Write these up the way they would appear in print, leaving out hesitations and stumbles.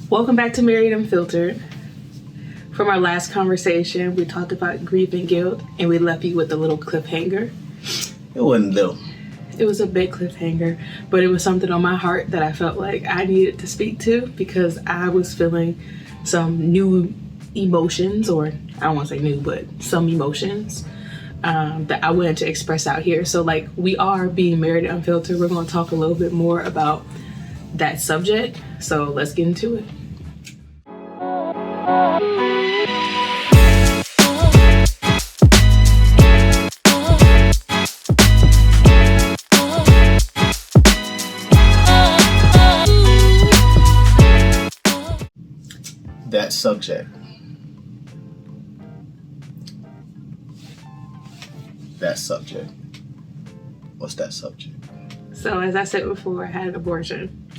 Welcome back to Married Unfiltered. From our last conversation, we talked about grief and guilt, and we left you with a little cliffhanger. It wasn't little. It was a big cliffhanger, but it was something on my heart that I felt like I needed to speak to because I was feeling some new emotions, or I don't want to say new, but some emotions that I wanted to express out here. So like, we are being Married Unfiltered. We're going to talk a little bit more about that subject. So let's get into it. That subject. That subject. What's that subject? So as I said before, I had an abortion.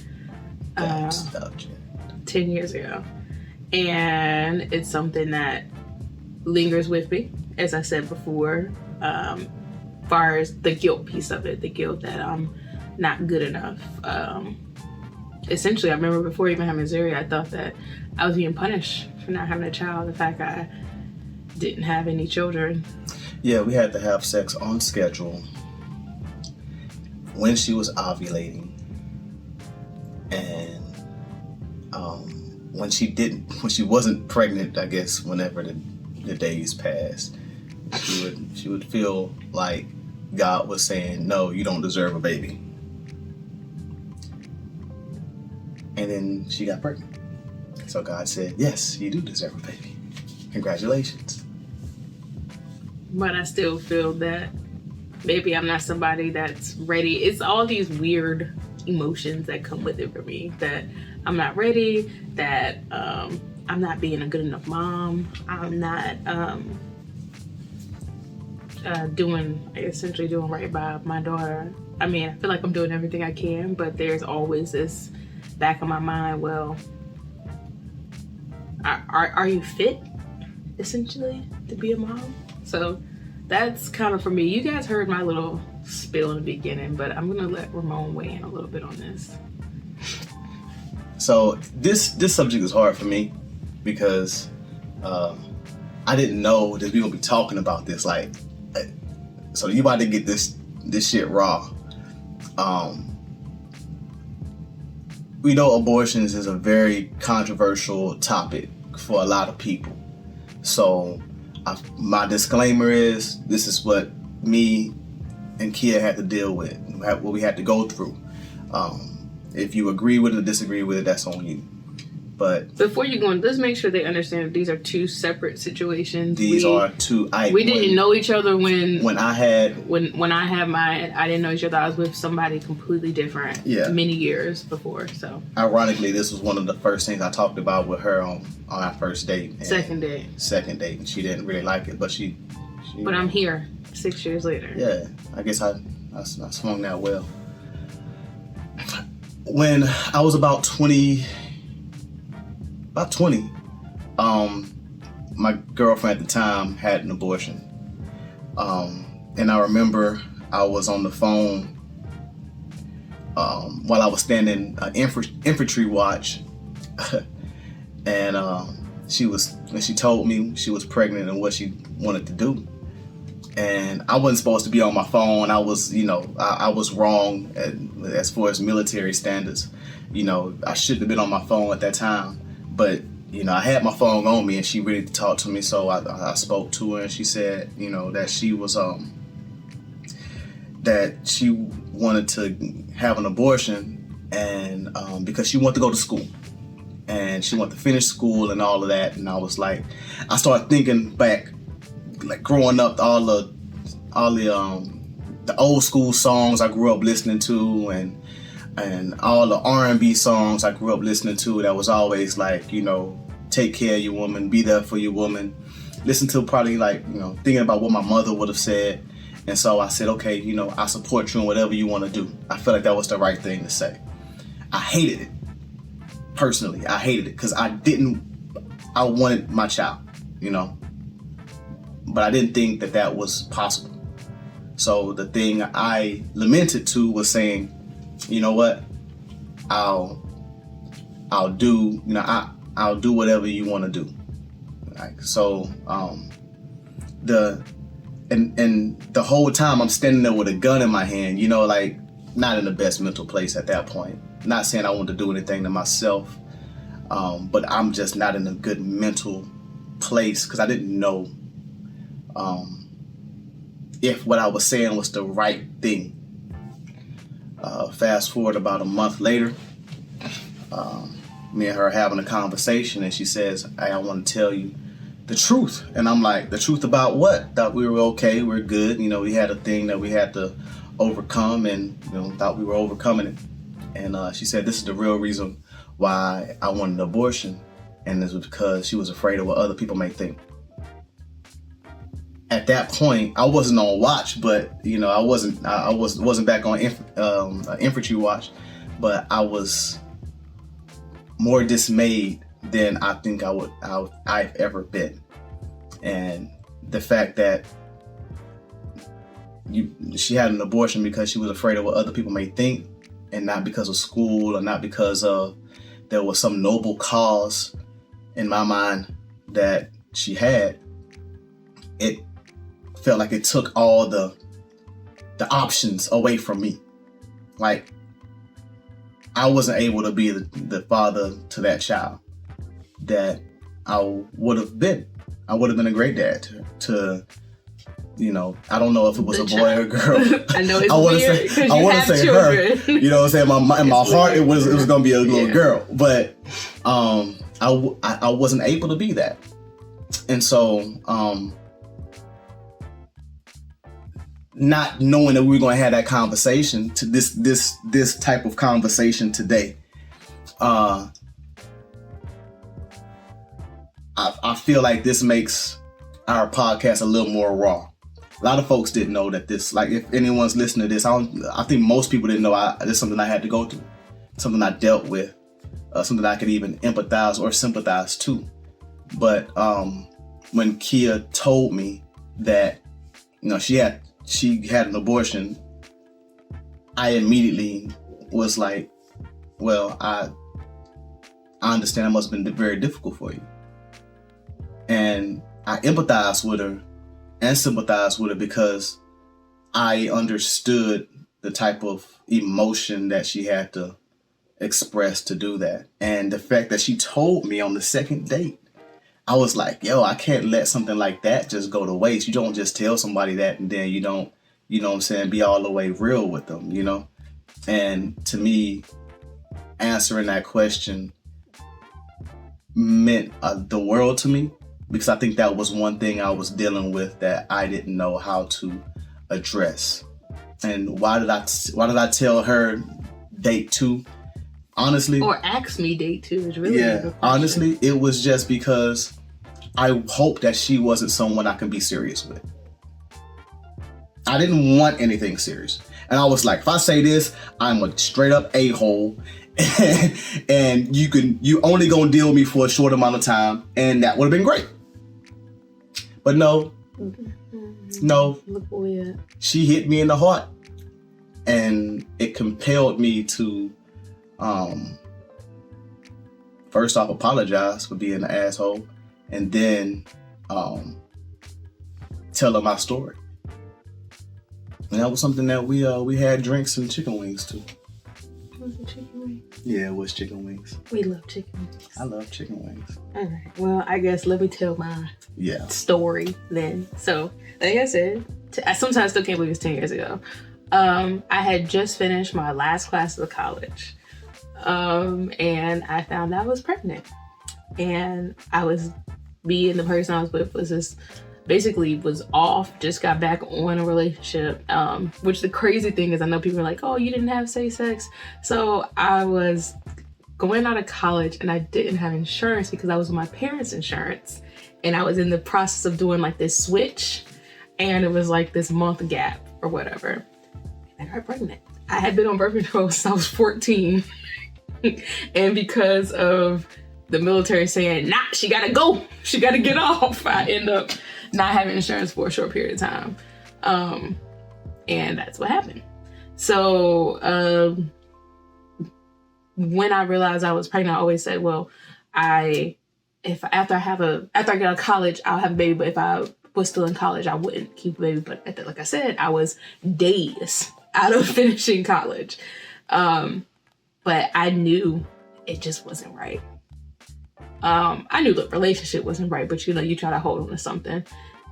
That subject. 10 years ago. And it's something that lingers with me, as I said before, far as the guilt piece of it, the guilt that I'm not good enough. Essentially, I remember before even having Missouri, I thought that I was being punished for not having a child. The fact I didn't have any children. Yeah, we had to have sex on schedule when she was ovulating. And when she wasn't pregnant, I guess, whenever the days passed, she would feel like God was saying, no, you don't deserve a baby. And then she got pregnant. So God said, yes, you do deserve a baby. Congratulations. But I still feel that maybe I'm not somebody that's ready. It's all these weird emotions that come with it for me, that I'm not ready, that I'm not being a good enough mom, I'm not essentially doing right by my daughter. I mean, I feel like I'm doing everything I can, but there's always this back of my mind, well, are you fit, essentially, to be a mom? So that's kind of for me. You guys heard my little spill in the beginning, but I'm gonna let Ramon weigh in a little bit on this. So this subject is hard for me because I didn't know that we were gonna be talking about this. Like, so you about to get this shit raw. We know abortions is a very controversial topic for a lot of people. So my disclaimer is, this is what me and Kia had to deal with, what we had to go through. If you agree with it or disagree with it, that's on you. But before you go on, let's make sure they understand that these are two separate situations. We didn't know each other when I had mine. I didn't know each other. I was with somebody completely different. Yeah. Many years before. So ironically, this was one of the first things I talked about with her on our first date. Second date, and she didn't really like it, but But I'm here 6 years later. Yeah, I guess I swung that well. When I was about 20, my girlfriend at the time had an abortion. And I remember I was on the phone while I was standing infantry watch. And when she told me she was pregnant and what she wanted to do. And I wasn't supposed to be on my phone. I was, I was wrong as far as military standards. I shouldn't have been on my phone at that time. But, I had my phone on me and she ready to talk to me. So I spoke to her and she said, that she was, that she wanted to have an abortion and because she wanted to go to school. And she wanted to finish school and all of that. And I was like, I started thinking back, like growing up, all the old school songs I grew up listening to, and all the R&B songs I grew up listening to. That was always like, take care of your woman, be there for your woman. Listen to probably like, thinking about what my mother would have said. And so I said, okay, I support you in whatever you want to do. I felt like that was the right thing to say. I hated it. Personally, I hated it because I wanted my child, but I didn't think that was possible. So the thing I lamented to was saying, you know what, I'll I'll do, I'll do whatever you want to do. Like, so, the whole time I'm standing there with a gun in my hand, like not in the best mental place at that point. Not saying I want to do anything to myself, but I'm just not in a good mental place because I didn't know if what I was saying was the right thing. Fast forward about a month later, me and her having a conversation, and she says, "Hey, I want to tell you the truth." And I'm like, "The truth about what?" Thought we were okay, we're good. We had a thing that we had to overcome, and thought we were overcoming it. And she said, "This is the real reason why I wanted an abortion, and this was because she was afraid of what other people may think." At that point, I wasn't on watch, but I wasn't back on infantry watch, but I was more dismayed than I think I've ever been. And the fact that she had an abortion because she was afraid of what other people may think, and not because of school, or not because of there was some noble cause in my mind that she had. It felt like it took all the options away from me. Like, I wasn't able to be the father to that child that I would have been. I would have been a great dad to I don't know if it was a boy or a girl. I know it's weird because you have children. Her. You know what I'm saying? In my heart, it was gonna be a little girl, but I wasn't able to be that, and so not knowing that we were going to have that conversation, to this type of conversation today, I feel like this makes our podcast a little more raw. A lot of folks didn't know that this, like, if anyone's listening to this, I think most people didn't know this is something I had to go through, something I dealt with, something I could even empathize or sympathize to. But when Kia told me that she had an abortion, I immediately was like, well, I understand it must have been very difficult for you. And I empathized with her and sympathized with her because I understood the type of emotion that she had to express to do that. And the fact that she told me on the second date, I was like, yo, I can't let something like that just go to waste. You don't just tell somebody that and then you don't, what I'm saying, be all the way real with them, And to me, answering that question meant the world to me, because I think that was one thing I was dealing with that I didn't know how to address. And why did I tell her date 2? Honestly, or ask me date 2 is really a good question. Honestly, it was just because I hoped that she wasn't someone I can be serious with. I didn't want anything serious. And I was like, if I say this, I'm a straight up a-hole. And you only gonna deal with me for a short amount of time, and that would have been great. But no. Look weird. She hit me in the heart, and it compelled me to first off apologize for being an asshole, and then tell her my story. And that was something that we had drinks and chicken wings too. Was it chicken wings? Yeah, it was chicken wings. We love chicken wings. I love chicken wings. All right. Well, I guess let me tell my story then. So, like I said, I sometimes still can't believe it's 10 years ago. I had just finished my last class of college. And I found I was pregnant. And me and the person I was with was off, just got back on a relationship, which the crazy thing is I know people are like, oh, you didn't have safe sex. So I was going out of college and I didn't have insurance because I was on my parents' insurance, and I was in the process of doing like this switch, and it was like this month gap or whatever. And I got pregnant. I had been on birth control since I was 14. And because of the military saying, nah, she gotta go, she gotta get off, I end up not having insurance for a short period of time. And that's what happened. So when I realized I was pregnant, I always said, well, after I get out of college, I'll have a baby. But if I was still in college, I wouldn't keep a baby. But like I said, I was days out of finishing college. But I knew it just wasn't right. I knew the relationship wasn't right, but you try to hold on to something.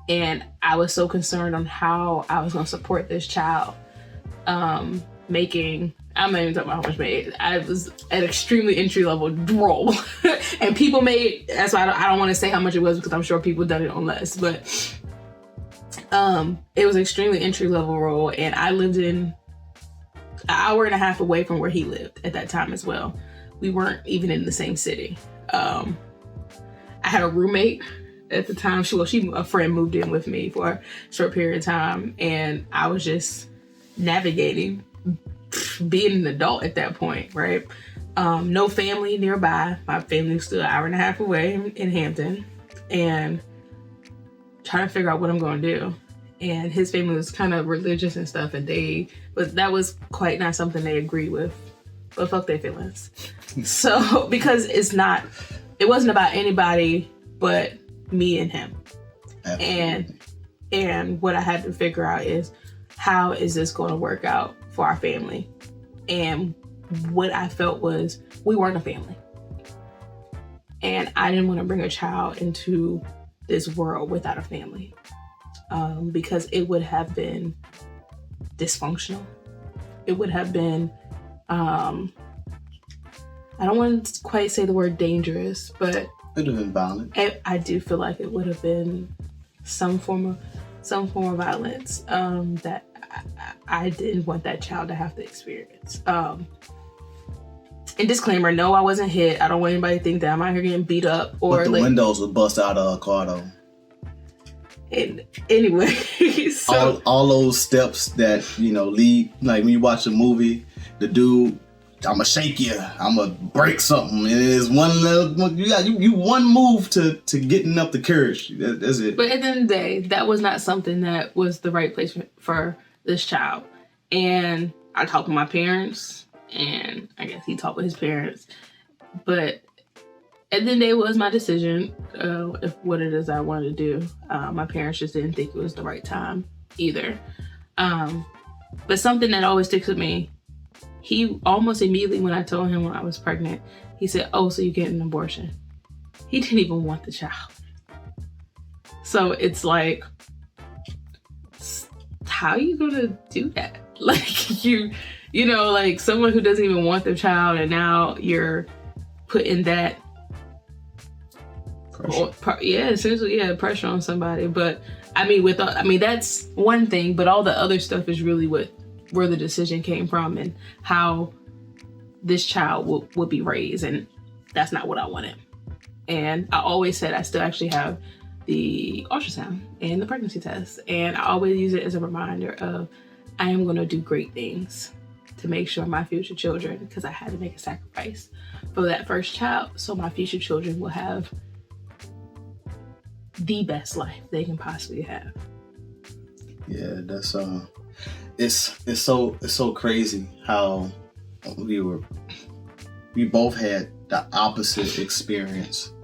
And I was so concerned on how I was going to support this child. I'm not even talking about how much made. I was at extremely entry level role. And people made, that's why I don't want to say how much it was, because I'm sure people done it on less. But it was an extremely entry level role. And I lived in an hour and a half away from where he lived at that time as well. We weren't even in the same city. I had a roommate at the time. A friend moved in with me for a short period of time, and I was just navigating being an adult at that point, right? No family nearby. My family was still an hour and a half away in Hampton, and trying to figure out what I'm going to do. And his family was kind of religious and stuff, and that was quite not something they agreed with. But fuck their feelings. So, because it wasn't about anybody but me and him. Absolutely. And what I had to figure out is, how is this going to work out for our family? And what I felt was, we weren't a family. And I didn't want to bring a child into this world without a family. Because it would have been dysfunctional. It would have been, I don't want to quite say the word dangerous, but it would have been violent. I do feel like it would have been some form of violence that I didn't want that child to have to experience. And disclaimer, no, I wasn't hit. I don't want anybody to think that I'm out here getting beat up or but the windows would bust out of a car though. And anyway, so all those steps that lead, like when you watch a movie, the dude, I'ma shake you, I'ma break something, and it's one little, you one move to getting up the courage. That's it. But at the end of the day, that was not something that was the right place for this child. And I talked with my parents, and I guess he talked with his parents. But at the end of the day, it was my decision if what it is I wanted to do. My parents just didn't think it was the right time either. But something that always sticks with me, he almost immediately, when I told him when I was pregnant, he said, "Oh, so you get an abortion?" He didn't even want the child. So it's like, how are you gonna do that? Like like someone who doesn't even want the child, and now you're putting that pressure. Pressure on somebody. But that's one thing, but all the other stuff is really where the decision came from and how this child would be raised, and that's not what I wanted. And I always said I still actually have the ultrasound and the pregnancy test, and I always use it as a reminder of, I am going to do great things to make sure my future children, because I had to make a sacrifice for that first child, so my future children will have the best life they can possibly have. Yeah, that's it's so crazy how we both had the opposite experience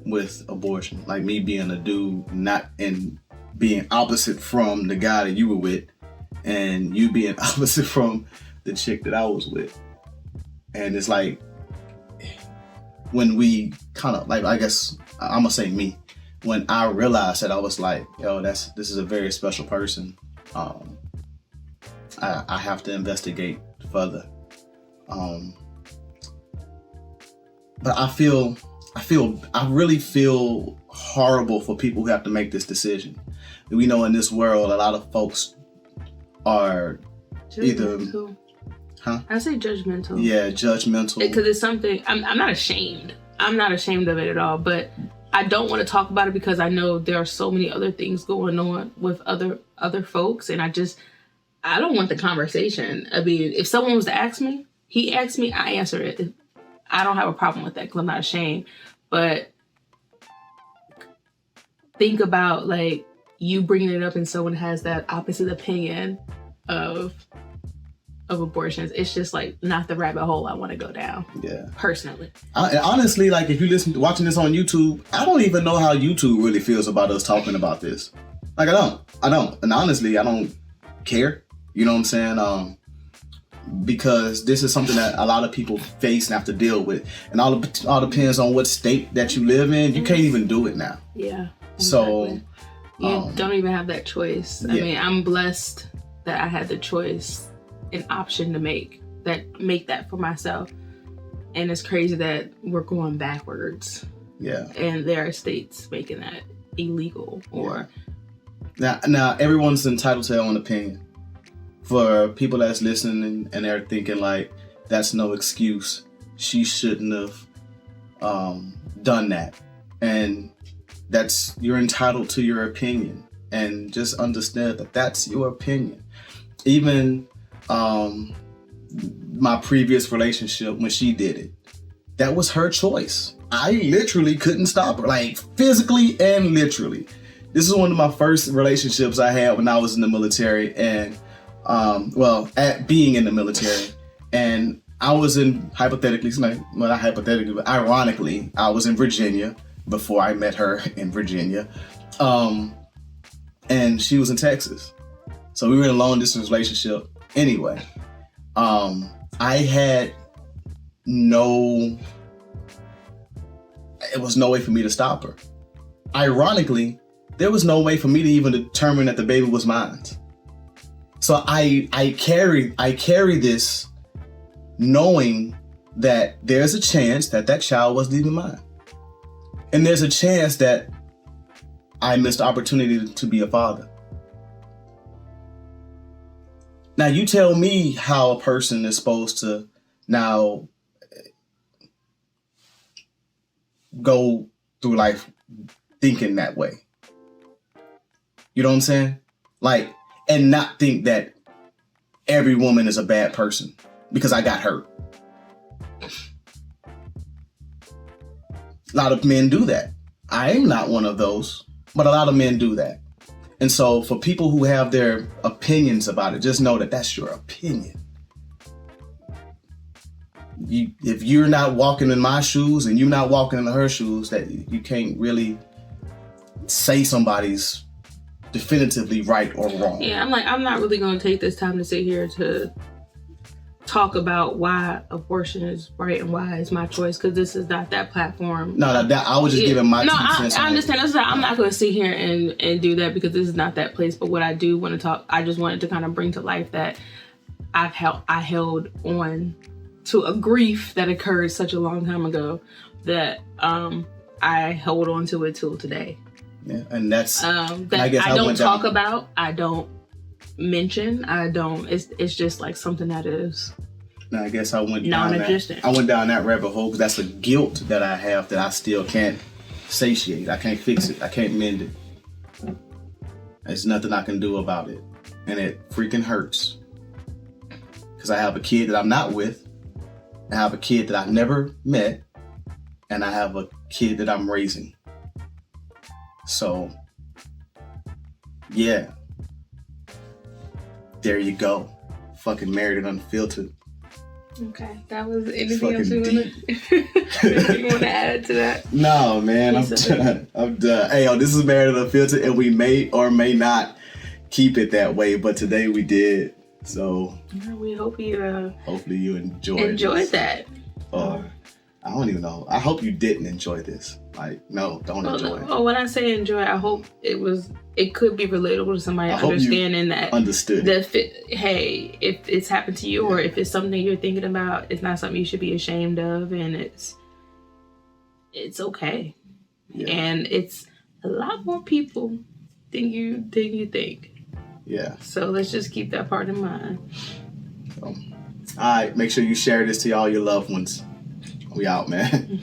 with abortion. Like me being a dude, not and being opposite from the guy that you were with, and you being opposite from the chick that I was with. And it's like, when we kind of, like, I guess I'm gonna say me, when I realized that, I was like, yo, this is a very special person. I have to investigate further. But I really feel horrible for people who have to make this decision. We know in this world, a lot of folks are judgmental. I say judgmental. Yeah, judgmental. Because it's something, I'm not ashamed. I'm not ashamed of it at all, but I don't want to talk about it because I know there are so many other things going on with other folks, and I don't want the conversation. I mean, if someone was to ask me, he asked me, I answer it. I don't have a problem with that because I'm not ashamed. But think about, like, you bringing it up and someone has that opposite opinion of of abortions. It's just like not the rabbit hole I want to go down. Yeah. Personally. And honestly, like if you watching this on YouTube, I don't even know how YouTube really feels about us talking about this. Like I don't. And honestly, I don't care. You know what I'm saying? Because this is something that a lot of people face and have to deal with. And all depends on what state that you live in. You can't even do it now. Yeah. Exactly. So you don't even have that choice. I mean, I'm blessed that I had the choice, an option to make that for myself. And it's crazy that we're going backwards. Yeah. And there are states making that illegal or now everyone's entitled to their own opinion. For people that's listening and they're thinking like, that's no excuse. She shouldn't have done that. And you're entitled to your opinion. And just understand that that's your opinion. Even my previous relationship, when she did it, that was her choice. I literally couldn't stop her, like physically and literally. This is one of my first relationships I had when I was in the military, and at being in the military, and I was ironically, I was in Virginia before I met her in Virginia, and she was in Texas. So we were in a long distance relationship. Anyway, it was no way for me to stop her. Ironically, there was no way for me to even determine that the baby was mine. So I carry this knowing that there's a chance that child wasn't even mine. And there's a chance that I missed the opportunity to be a father. Now you tell me how a person is supposed to now go through life thinking that way. You know what I'm saying? Like, and not think that every woman is a bad person because I got hurt. A lot of men do that. I am not one of those, but a lot of men do that. And so for people who have their opinions about it, just know that that's your opinion. If you're not walking in my shoes and you're not walking in her shoes, that you can't really say somebody's definitively right or wrong. Yeah, I'm not really going to take this time to sit here to talk about why abortion is right and why it's my choice, because this is not that platform. No, I was just giving my 2 cents. I understand. That's why I'm not going to sit here and do that, because this is not that place. But what I do want to talk, I just wanted to kind of bring to life that I held on to a grief that occurred such a long time ago that I hold on to it till today. Yeah, and that's that I don't talk about. I don't mention. I don't. It's just like something that is. Now I guess I went non-existent. I went down that rabbit hole because that's a guilt that I have that I still can't satiate. I can't fix it. I can't mend it. There's nothing I can do about it, and it freaking hurts because I have a kid that I'm not with. I have a kid that I've never met, and I have a kid that I'm raising. So, yeah. There you go. Fucking Married and Unfiltered. Okay, that was anything else you want to add to that? No, man, I'm done. Hey, this is Married and Unfiltered, and we may or may not keep it that way, but today we did. So we hope you hopefully you enjoyed that. I don't even know. I hope you didn't enjoy this. Like, no, don't enjoy it. Oh, when I say enjoy, I hope it could be relatable to somebody understanding that. Understood. Hey, if it's happened to you or if it's something you're thinking about, it's not something you should be ashamed of, and it's okay. Yeah. And it's a lot more people than you think. Yeah. So let's just keep that part in mind. All right, make sure you share this to all your loved ones. We out, man.